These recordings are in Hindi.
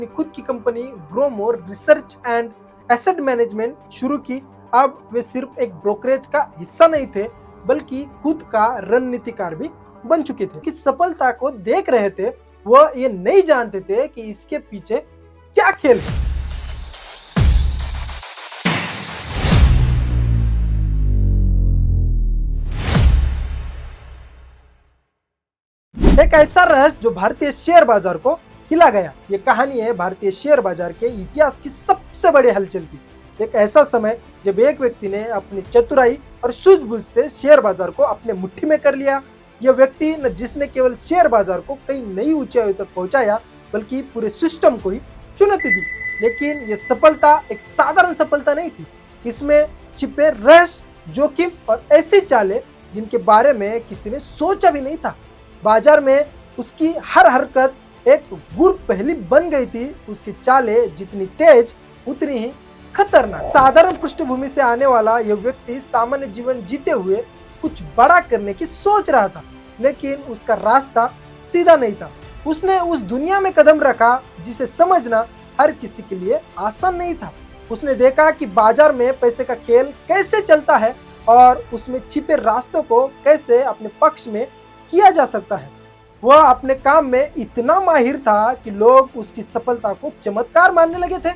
अपनी खुद की company Growmore Research and Asset Management शुरू की। अब वे सिर्फ एक ब्रोकरेज का हिस्सा नहीं थे बल्कि खुद का रणनीतिकार भी बन चुके थे। कि सफलता को देख रहे थे, वह ये नहीं जानते थे कि इसके पीछे क्या खेल है। एक ऐसा रहस्य जो भारतीय शेयर बाजार को हिला गया। ये कहानी है भारतीय शेयर बाजार के इतिहास की सबसे बड़ी हलचल की। एक ऐसा समय जब एक व्यक्ति ने अपनी चतुराई और सूझबूझ से शेयर बाजार को अपने मुट्ठी में कर लिया। यह व्यक्ति न जिसने केवल शेयर बाजार को कई नई ऊंचाइयों तक पहुंचाया बल्कि पूरे सिस्टम को ही चुनौती दी। लेकिन यह सफलता एक साधारण सफलता नहीं थी। इसमें छिपे रहस्य, जोखिम और ऐसी चालें जिनके बारे में किसी ने सोचा भी नहीं था। बाजार में उसकी हर हरकत एक गुर पहेली बन गई थी। उसकी चालें जितनी तेज उतनी ही खतरनाक। साधारण पृष्ठभूमि से आने वाला यह व्यक्ति सामान्य जीवन जीते हुए कुछ बड़ा करने की सोच रहा था, लेकिन उसका रास्ता सीधा नहीं था। उसने उस दुनिया में कदम रखा जिसे समझना हर किसी के लिए आसान नहीं था। उसने देखा कि बाजार में पैसे का खेल कैसे चलता है और उसमें छिपे रास्तों को कैसे अपने पक्ष में किया जा सकता है। वह अपने काम में इतना माहिर था कि लोग उसकी सफलता को चमत्कार मानने लगे थे।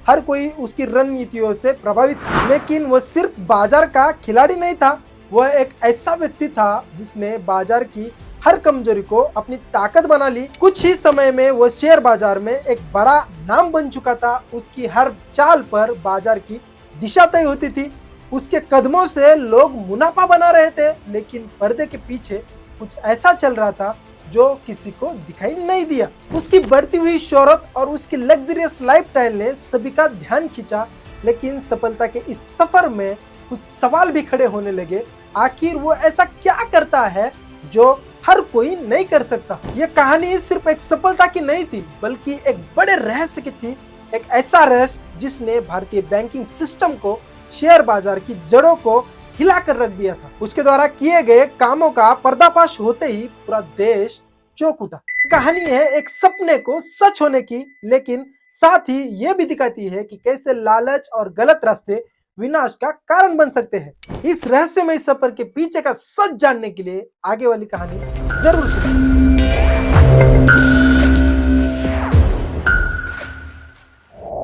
हर कोई उसकी रणनीतियों से प्रभावित था। लेकिन वह सिर्फ बाजार का खिलाड़ी नहीं था, वह एक ऐसा व्यक्ति था जिसने बाजार की हर कमजोरी को अपनी ताकत बना ली। कुछ ही समय में वह शेयर बाजार में एक बड़ा नाम बन चुका था। उसकी हर चाल पर बाजार की दिशा तय होती थी। उसके कदमों से लोग मुनाफा बना रहे थे, लेकिन पर्दे के पीछे कुछ ऐसा चल रहा था जो किसी को दिखाई नहीं दिया। उसकी बढ़ती हुई शोहरत और उसकी लग्जरियस लाइफस्टाइल ने सभी का ध्यान खींचा। लेकिन सफलता के इस सफर में कुछ सवाल भी खड़े होने लगे। आखिर वो ऐसा क्या करता है जो हर कोई नहीं कर सकता। ये कहानी सिर्फ एक सफलता की नहीं थी बल्कि एक बड़े रहस्य की थी। एक ऐसा रहस्य जिसने भारतीय बैंकिंग सिस्टम को, शेयर बाजार की जड़ों को हिलाकर रख दिया था। उसके द्वारा किए गए कामों का पर्दाफाश होते ही पूरा देश चौंक उठा। कहानी है एक सपने को सच होने की, लेकिन साथ ही यह भी दिखाती है कि कैसे लालच और गलत रास्ते विनाश का कारण बन सकते हैं। इस रहस्यमय सफर के पीछे का सच जानने के लिए आगे वाली कहानी जरूर सुनिए।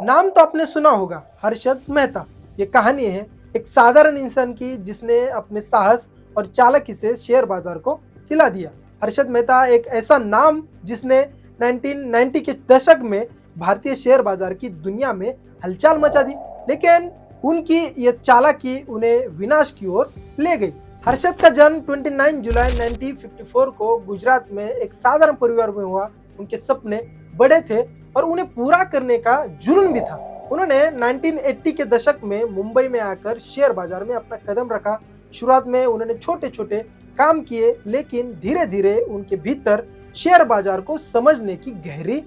नाम तो आपने सुना होगा, हर्षद मेहता। ये कहानी है एक साधारण इंसान की जिसने अपने साहस और चालाकी से शेयर बाजार को हिला दिया। हर्षद मेहता एक ऐसा नाम जिसने 1990 के दशक में भारतीय शेयर बाजार की दुनिया में हलचल मचा दी, लेकिन उनकी ये चालाकी उन्हें विनाश की ओर ले गई। हर्षद का जन्म 29 जुलाई 1954 को गुजरात में एक साधारण परिवार में हुआ। उनके सपने बड़े थे और उन्हें पूरा करने का जुनून भी था। उन्होंने 1980 के दशक में मुंबई में आकर शेयर बाजार में अपना कदम रखा। शुरुआत में उन्होंने छोटे छोटे काम किए, लेकिन धीरे धीरे उनके भीतर शेयर बाजार को समझने की गहरी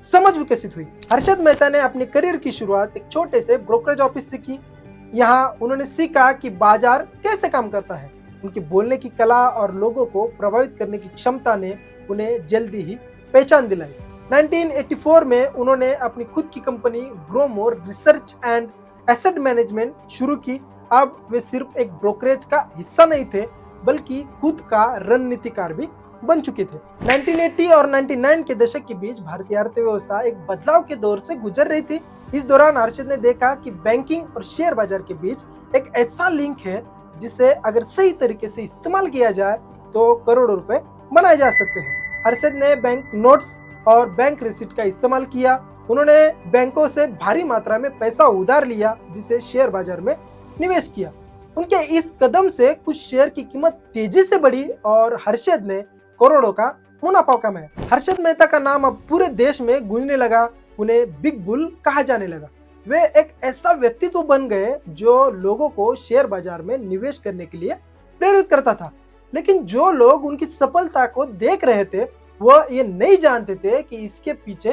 समझ विकसित हुई। हर्षद मेहता ने अपने करियर की शुरुआत एक छोटे से ब्रोकरेज ऑफिस से की। यहाँ उन्होंने सीखा कि बाजार कैसे काम करता है। उनकी बोलने की कला और लोगों को प्रभावित करने की क्षमता ने उन्हें जल्दी ही पहचान दिलाई। 1984 में उन्होंने अपनी खुद की company Growmore Research and Asset Management शुरू की। अब वे सिर्फ एक ब्रोकरेज का हिस्सा नहीं थे बल्कि खुद का रणनीतिकार भी बन चुके थे। 1980 और 99 के दशक के बीच भारतीय अर्थव्यवस्था एक बदलाव के दौर से गुजर रही थी। इस दौरान हर्षद ने देखा कि बैंकिंग और शेयर बाजार के बीच एक ऐसा लिंक है जिसे अगर सही तरीके से इस्तेमाल किया जाए तो करोड़ों रुपए बनाए जा सकते हैं। हर्षद ने बैंक नोट्स और बैंक रिसीट का इस्तेमाल किया। उन्होंने बैंकों से भारी मात्रा में पैसा उधार लिया जिसे शेयर बाजार में निवेश किया। उनके इस कदम से कुछ शेयर की कीमत तेजी से बढ़ी और हर्षद ने करोड़ों का मुनाफा कमाया। हर्षद मेहता का नाम अब पूरे देश में गूंजने लगा। उन्हें बिग बुल कहा जाने लगा। वे एक ऐसा व्यक्तित्व बन गए जो लोगों को शेयर बाजार में निवेश करने के लिए प्रेरित करता था। लेकिन जो लोग उनकी सफलता को देख रहे थे, वह ये नहीं जानते थे कि इसके पीछे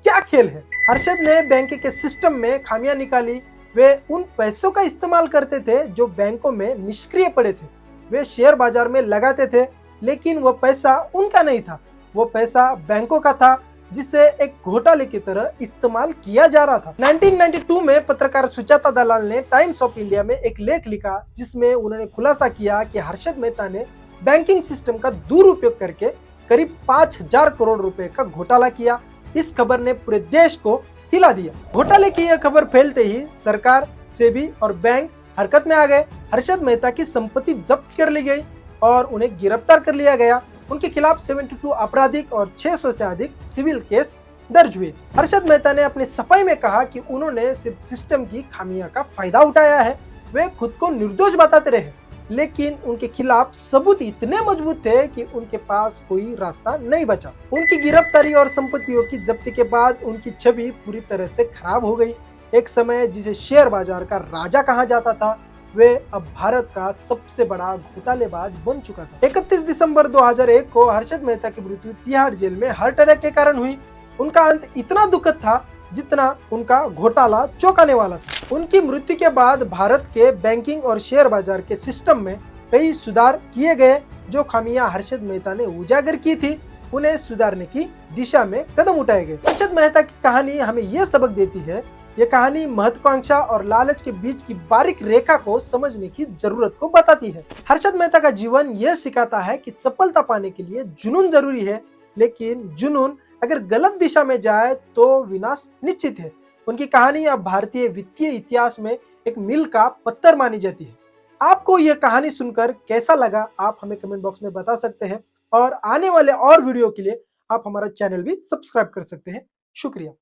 क्या खेल है। हर्षद ने बैंक के सिस्टम में खामियां निकाली। वे उन पैसों का इस्तेमाल करते थे जो बैंकों में निष्क्रिय पड़े थे। वे शेयर बाजार में लगाते थे, लेकिन वह पैसा उनका नहीं था, वो पैसा बैंकों का था। जिसे एक घोटाले की तरह इस्तेमाल किया जा रहा था। 1992 में पत्रकार सुजाता दलाल ने टाइम्स ऑफ इंडिया में एक लेख लिखा जिसमें उन्होंने खुलासा किया कि हर्षद मेहता ने बैंकिंग सिस्टम का दुरुपयोग करके करीब 5,000 करोड़ रुपए का घोटाला किया। इस खबर ने पूरे देश को हिला दिया। घोटाले की यह खबर फैलते ही सरकार, सेबी और बैंक हरकत में आ गए। हर्षद मेहता की संपत्ति जब्त कर ली गई और उन्हें गिरफ्तार कर लिया गया। उनके खिलाफ 72 आपराधिक और 600 से अधिक सिविल केस दर्ज हुए। हर्षद मेहता ने अपनी सफाई में कहा कि उन्होंने सिर्फ सिस्टम की खामियों का फायदा उठाया है। वे खुद को निर्दोष बताते रहे, लेकिन उनके खिलाफ सबूत इतने मजबूत थे कि उनके पास कोई रास्ता नहीं बचा। उनकी गिरफ्तारी और संपत्तियों की जब्ती के बाद उनकी छवि पूरी तरह से खराब हो गई। एक समय जिसे शेयर बाजार का राजा कहा जाता था, वे अब भारत का सबसे बड़ा घोटालेबाज बन चुका था। 31 दिसंबर 2001 को हर्षद मेहता की मृत्यु तिहाड़ जेल में हार्ट अटैक के कारण हुई। उनका अंत इतना दुखद था जितना उनका घोटाला चौंकाने वाला था। उनकी मृत्यु के बाद भारत के बैंकिंग और शेयर बाजार के सिस्टम में कई सुधार किए गए। जो खामियां हर्षद मेहता ने उजागर की थी, उन्हें सुधारने की दिशा में कदम उठाए गए। हर्षद मेहता की कहानी हमें यह सबक देती है, ये कहानी महत्वाकांक्षा और लालच के बीच की बारीक रेखा को समझने की जरूरत को बताती है। हर्षद मेहता का जीवन यह सिखाता है कि सफलता पाने के लिए जुनून जरूरी है, लेकिन जुनून अगर गलत दिशा में जाए तो विनाश निश्चित है। उनकी कहानी अब भारतीय वित्तीय इतिहास में एक मील का पत्थर मानी जाती है। आपको यह कहानी सुनकर कैसा लगा, आप हमें कमेंट बॉक्स में बता सकते हैं और आने वाले और वीडियो के लिए आप हमारा चैनल भी सब्सक्राइब कर सकते हैं। शुक्रिया।